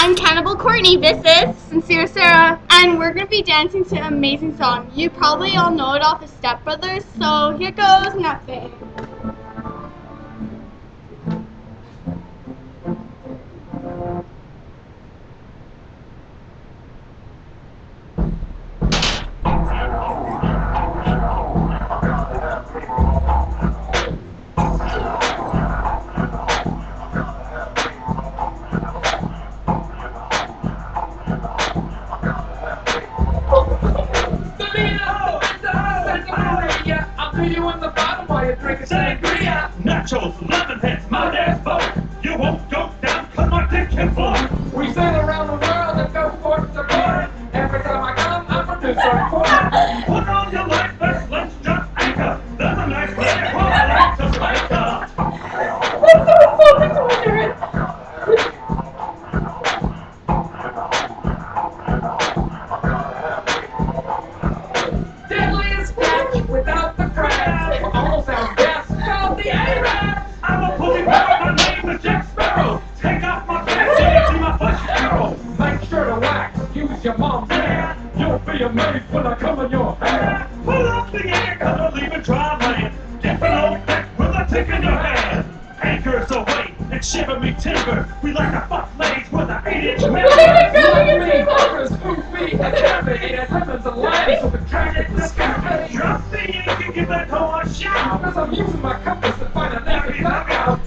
I'm Cannibal Courtney. This is Sincere Sarah, and we're going to be dancing to an amazing song. You probably all know it off of Step Brothers, so here goes nothing. I'll see you in the bottom while you're drinking sangria. Nachos, lemon heads, my dad's boat. You won't go down, cause my dick can float. We sail around the world and go port to port. Every time I come, I produce a report. Put on your life vest, let's just anchor. There's a nice way to call it to Jamaica. Deadliest catch without the crabs. Almost our best, called the Arabs. I'm a pussy power, my name is Jack Sparrow. Take off my pants so you see my butt arrow. Make sure to wax, use your mom's hair. You'll be amazed when I come in your hair. Pull up the anchor, cause we're leaving dry land. Get below deck with a tick in your hand. Anchors away and shiver me timber. We like to fuck legs with an 8-inch member. Like me, offers goofy and heavy. And heavens and lands with a tragic discovery. Drop the anchor, give that hoe a shot. Cause I'm using my compass to find a naked knockout.